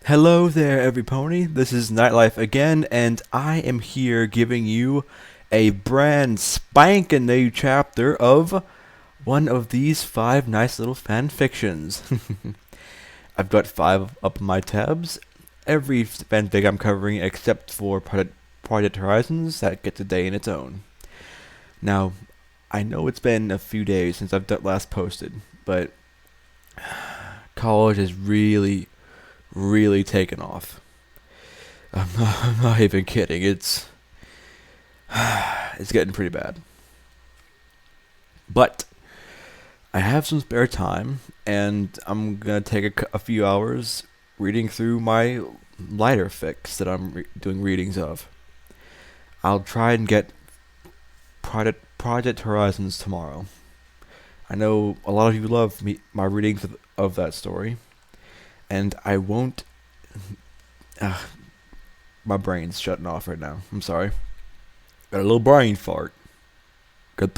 Hello there, every pony. This is Nightlife again, and I am here giving you a brand spanking new chapter of one of these five nice little fan fictions. I've got five up on my tabs. Every fanfic I'm covering except for Project Horizons that gets a day in its own. Now, I know it's been a few days since I've last posted, but college is really taken off. I'm not even kidding. It's getting pretty bad. But I have some spare time, and I'm gonna take a few hours reading through my lighter fics that I'm doing readings of. I'll try and get Project Horizons tomorrow. I know a lot of you love my readings of that story, and I won't. Uh, my brain's shutting off right now. I'm sorry. Got a little brain fart. Good.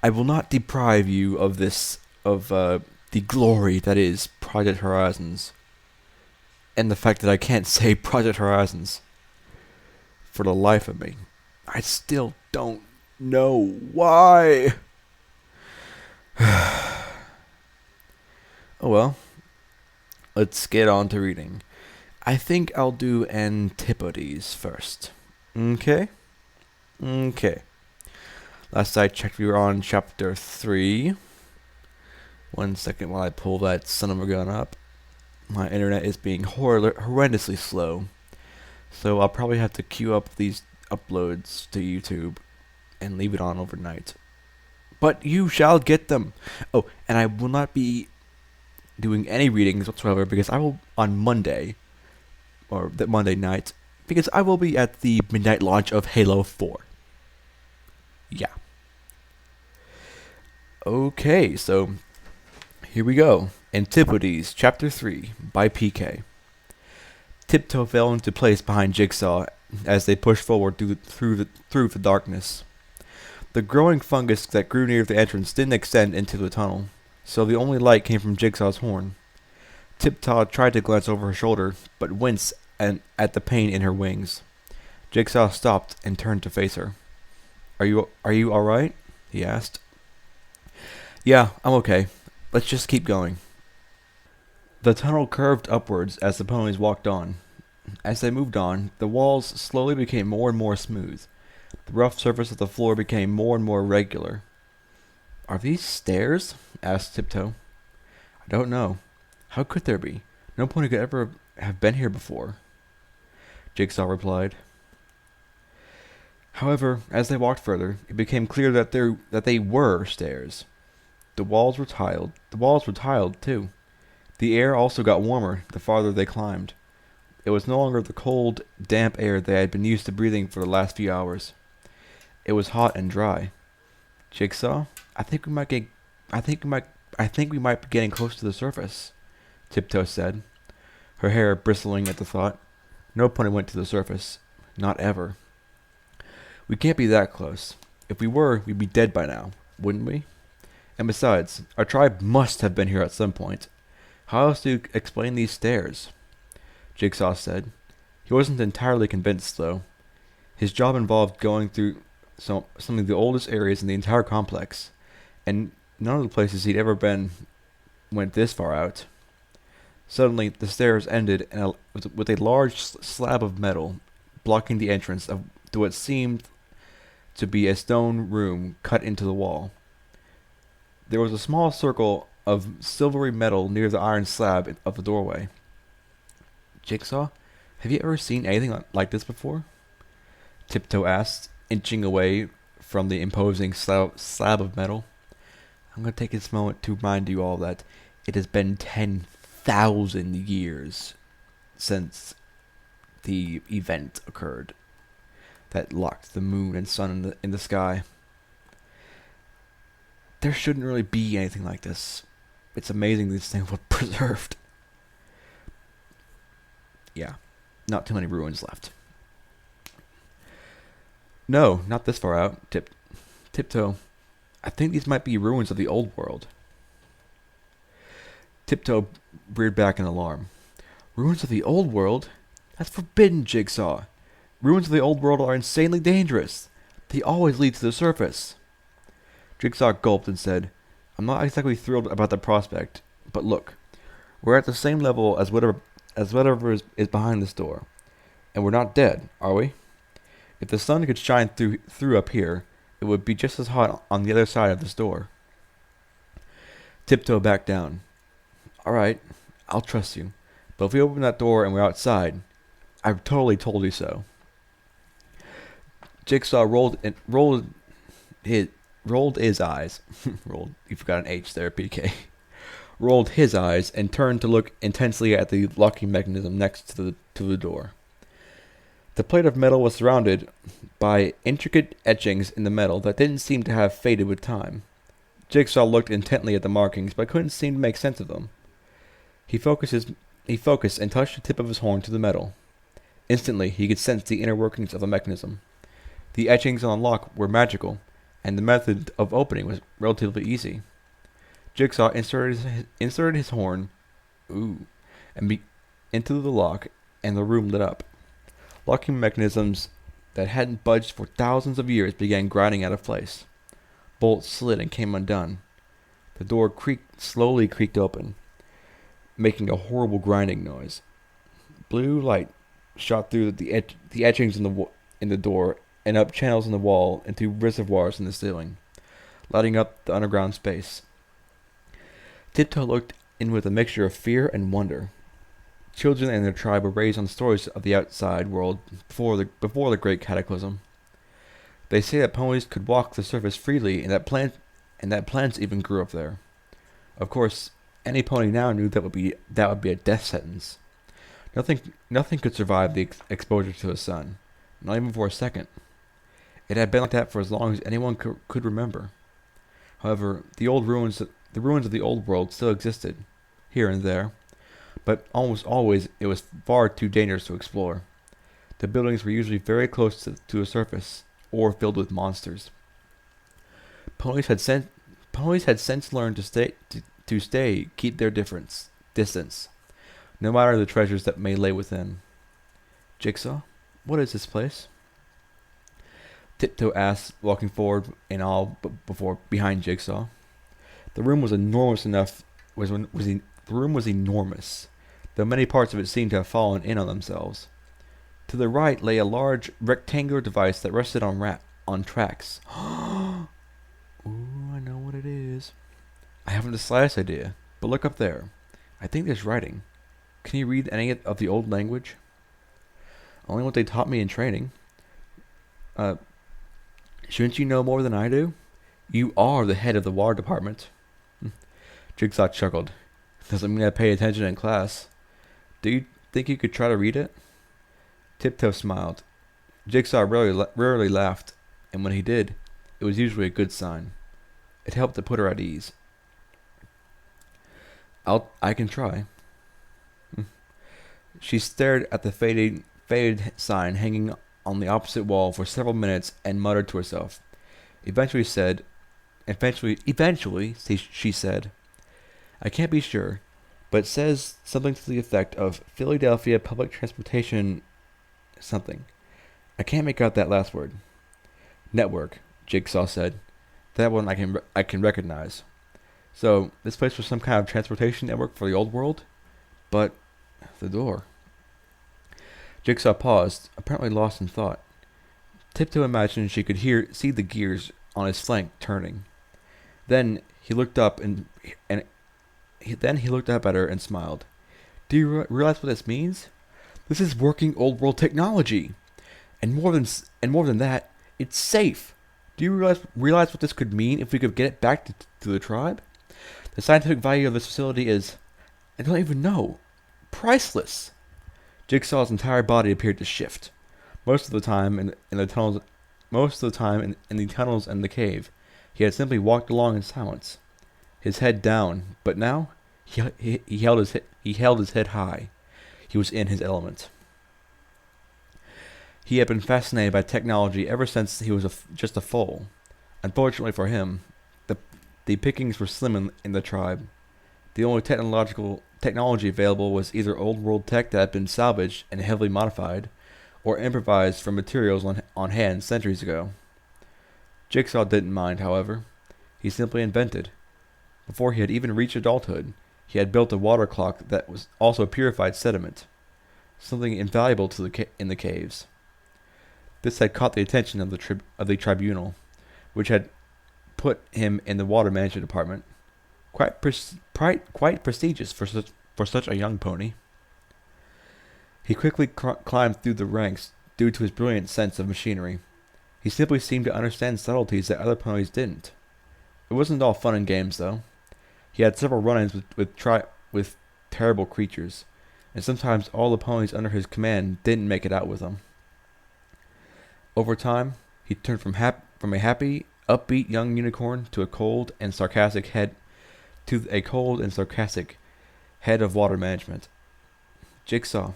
I will not deprive you of the glory that is Project Horizons, and the fact that I can't say Project Horizons for the life of me. I still don't know why. Oh well, let's get on to reading. I think I'll do Antipodes first. Okay? Okay. Last I checked, we were on chapter 3. One second while I pull that son of a gun up. My internet is being horrendously slow, so I'll probably have to queue up these uploads to YouTube and leave it on overnight. But you shall get them! Oh, and I will not be doing any readings whatsoever because I will, on Monday, or that Monday night, because I will be at the midnight launch of Halo 4. Yeah. Okay, so here we go. Antipodes, Chapter 3, by PK. Tiptoe fell into place behind Jigsaw as they pushed forward through the darkness. The growing fungus that grew near the entrance didn't extend into the tunnel, so the only light came from Jigsaw's horn. Tiptoe tried to glance over her shoulder, but winced at the pain in her wings. Jigsaw stopped and turned to face her. Are you all right? He asked. Yeah, I'm okay. Let's just keep going. The tunnel curved upwards as the ponies walked on. As they moved on, the walls slowly became more and more smooth. The rough surface of the floor became more and more regular. Are these stairs? Asked Tiptoe. I don't know. How could there be? No pony could ever have been here before. Jigsaw replied. However, as they walked further, it became clear that they were stairs. The walls were tiled. The walls were tiled, too. The air also got warmer the farther they climbed. It was no longer the cold, damp air they had been used to breathing for the last few hours. It was hot and dry. Jigsaw, I think we might be getting close to the surface, Tiptoe said, her hair bristling at the thought. No pony went to the surface. Not ever. We can't be that close. If we were, we'd be dead by now, wouldn't we? And besides, our tribe must have been here at some point. How else do you explain these stairs? Jigsaw said. He wasn't entirely convinced, though. His job involved going through some of the oldest areas in the entire complex, and none of the places he'd ever been went this far out. Suddenly, the stairs ended with a large slab of metal blocking the entrance to what seemed to be a stone room cut into the wall. There was a small circle of silvery metal near the iron slab of the doorway. Jigsaw, have you ever seen anything like this before? Tiptoe asked, inching away from the imposing slab of metal. I'm going to take this moment to remind you all that it has been 10,000 years since the event occurred that locked the moon and sun in the sky. There shouldn't really be anything like this. It's amazing these things were preserved. Yeah, not too many ruins left. No, not this far out. Tiptoe. I think these might be ruins of the old world. Tiptoe reared back in alarm. Ruins of the old world? That's forbidden, Jigsaw. Ruins of the old world are insanely dangerous. They always lead to the surface. Jigsaw gulped and said, I'm not exactly thrilled about the prospect, but look, we're at the same level as whatever is behind this door. And we're not dead, are we? If the sun could shine through up here, it would be just as hot on the other side of this door. Tiptoe backed down. All right, I'll trust you. But if we open that door and we're outside, I've totally told you so. Jigsaw rolled his eyes. You forgot an H there, PK. Rolled his eyes and turned to look intensely at the locking mechanism next to the door. The plate of metal was surrounded by intricate etchings in the metal that didn't seem to have faded with time. Jigsaw looked intently at the markings, but couldn't seem to make sense of them. He focused and touched the tip of his horn to the metal. Instantly, he could sense the inner workings of the mechanism. The etchings on the lock were magical, and the method of opening was relatively easy. Jigsaw inserted his horn, into the lock, and the room lit up. Locking mechanisms that hadn't budged for thousands of years began grinding out of place. Bolts slid and came undone. The door slowly creaked open, making a horrible grinding noise. Blue light shot through the etchings in the door and up channels in the wall and through reservoirs in the ceiling, lighting up the underground space. Tiptoe looked in with a mixture of fear and wonder. Children and their tribe were raised on stories of the outside world before the Great Cataclysm. They say that ponies could walk the surface freely, and that plants even grew up there. Of course, any pony now knew that would be a death sentence. Nothing could survive the exposure to the sun, not even for a second. It had been like that for as long as anyone could remember. However, the ruins of the old world still existed, here and there, but almost always it was far too dangerous to explore. The buildings were usually very close to the surface, or filled with monsters. Ponies had since learned to keep their distance, no matter the treasures that may lay within. Jigsaw, what is this place? Tiptoe asked, walking forward in awe behind Jigsaw. The room was enormous, though many parts of it seemed to have fallen in on themselves. To the right lay a large rectangular device that rested on tracks. Ooh, I know what it is. I haven't the slightest idea, but look up there. I think there's writing. Can you read any of the old language? Only what they taught me in training. Shouldn't you know more than I do? You are the head of the water department. Jigsaw chuckled. Doesn't mean I pay attention in class. Do you think you could try to read it? Tiptoe smiled. Jigsaw rarely laughed, and when he did, it was usually a good sign. It helped to put her at ease. I can try. She stared at the faded sign hanging on the opposite wall for several minutes and muttered to herself. Eventually, she said, I can't be sure, but it says something to the effect of Philadelphia Public Transportation something. I can't make out that last word. Network, Jigsaw said. That one I can recognize. So, this place was some kind of transportation network for the old world? But the door. Jigsaw paused, apparently lost in thought. Tiptoe imagined she could see the gears on his flank turning. Then he looked up at her and smiled. Do you realize what this means? This is working old world technology, and more than that, it's safe. Do you realize what this could mean if we could get it back to the tribe? The scientific value of this facility is, I don't even know, priceless. Jigsaw's entire body appeared to shift. Most of the time in the tunnels and the cave, he had simply walked along in silence, his head down. But now he held his head high. He was in his element. He had been fascinated by technology ever since he was just a foal. Unfortunately for him, the pickings were slim in the tribe. The only technological technology available was either old world tech that had been salvaged and heavily modified, or improvised from materials on hand centuries ago. Jigsaw didn't mind, however. He simply invented. Before he had even reached adulthood, he had built a water clock that was also purified sediment, something invaluable to in the caves. This had caught the attention of the tribunal, which had put him in the water management department. Quite prestigious for such a young pony. He quickly climbed through the ranks due to his brilliant sense of machinery. He simply seemed to understand subtleties that other ponies didn't. It wasn't all fun and games, though. He had several run-ins with terrible creatures, and sometimes all the ponies under his command didn't make it out with him. Over time, he turned from a happy, upbeat young unicorn to a cold and sarcastic head of water management. Jigsaw,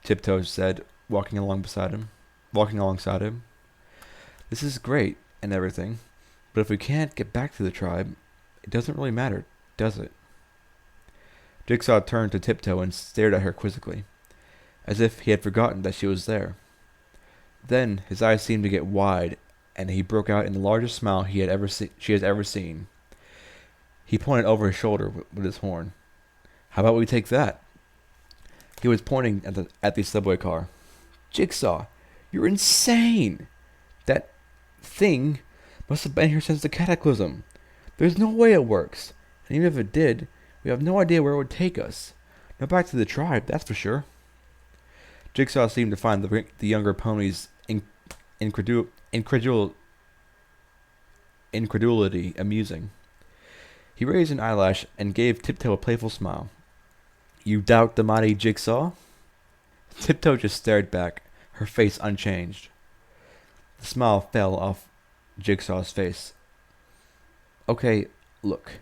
Tiptoe said, walking alongside him. This is great and everything, but if we can't get back to the tribe, it doesn't really matter, does it? Jigsaw turned to Tiptoe and stared at her quizzically, as if he had forgotten that she was there. Then his eyes seemed to get wide, and he broke out in the largest smile she had ever seen. He pointed over his shoulder with his horn. How about we take that? He was pointing at the subway car. Jigsaw, you're insane! That thing must have been here since the cataclysm. There's no way it works. And even if it did, we have no idea where it would take us. Not back to the tribe, that's for sure. Jigsaw seemed to find the younger pony's incredulity amusing. He raised an eyelash and gave Tiptoe a playful smile. You doubt the mighty Jigsaw? Tiptoe just stared back, her face unchanged. The smile fell off Jigsaw's face. Okay, look.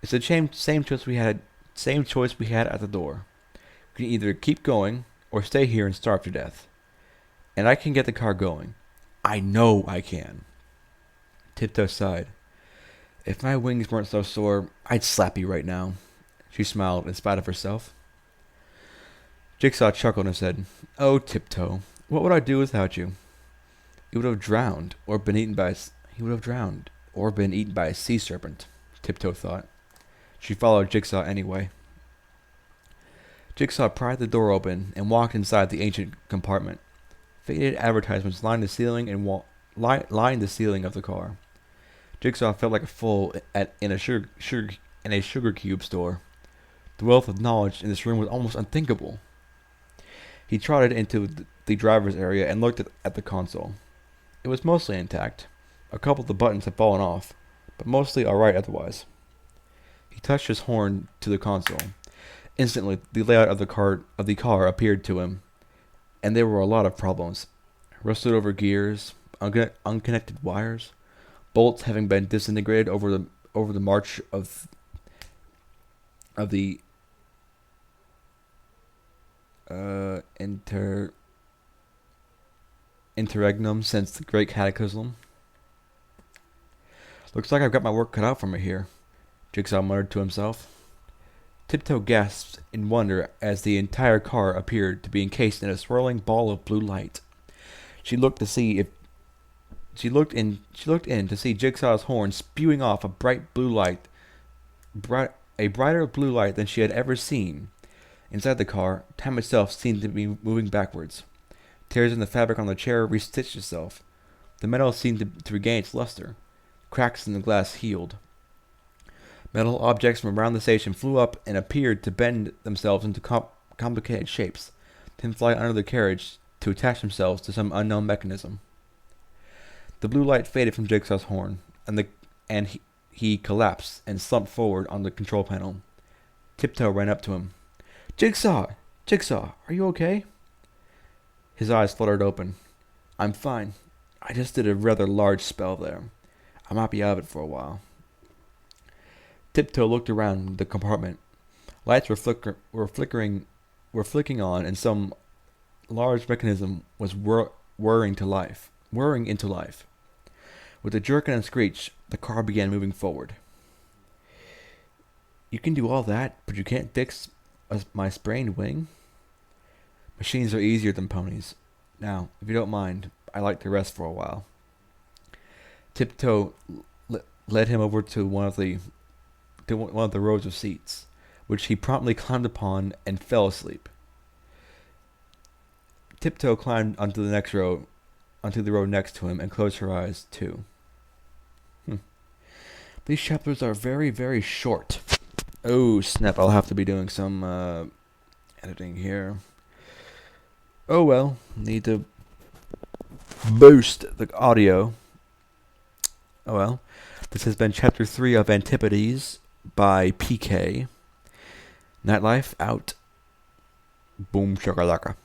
It's the same choice we had at the door. We can either keep going or stay here and starve to death. And I can get the car going. I know I can. Tiptoe sighed. If my wings weren't so sore, I'd slap you right now. She smiled in spite of herself. Jigsaw chuckled and said, Oh, Tiptoe, what would I do without you? He would have drowned or been eaten by a sea serpent, Tiptoe thought. She followed Jigsaw anyway. Jigsaw pried the door open and walked inside the ancient compartment. Faded advertisements lined the ceiling of the car. Jigsaw felt like a fool in a sugar cube store. The wealth of knowledge in this room was almost unthinkable. He trotted into the driver's area and looked at the console. It was mostly intact. A couple of the buttons had fallen off, but mostly alright otherwise. He touched his horn to the console. Instantly, the layout of the car appeared to him, and there were a lot of problems. Rusted over gears, unconnected wires, bolts having been disintegrated over the march of the interregnum since the Great Cataclysm. Looks like I've got my work cut out for me here, Jigsaw muttered to himself. Tiptoe gasped in wonder as the entire car appeared to be encased in a swirling ball of blue light. She looked in to see Jigsaw's horn spewing off a brighter blue light than she had ever seen. Inside the car, time itself seemed to be moving backwards. Tears in the fabric on the chair restitched itself. The metal seemed to regain its luster. Cracks in the glass healed. Metal objects from around the station flew up and appeared to bend themselves into complicated shapes, then fly under the carriage to attach themselves to some unknown mechanism. The blue light faded from Jigsaw's horn, and he collapsed and slumped forward on the control panel. Tiptoe ran up to him. Jigsaw! Jigsaw, are you okay? His eyes fluttered open. I'm fine. I just did a rather large spell there. I might be out of it for a while. Tiptoe looked around the compartment. Lights were flicking on, and some large mechanism was whirring into life. With a jerk and a screech, the car began moving forward. You can do all that, but you can't fix My sprained wing? Machines are easier than ponies. Now, if you don't mind, I'd like to rest for a while. Tiptoe led him over to one of the rows of seats, which he promptly climbed upon and fell asleep. Tiptoe climbed onto the row next to him, and closed her eyes too. These chapters are very, very short. Oh snap! I'll have to be doing some editing here. Oh well, need to boost the audio. Oh well. This has been Chapter 3 of Antipodes by PK. Nightlife out. Boom shakalaka.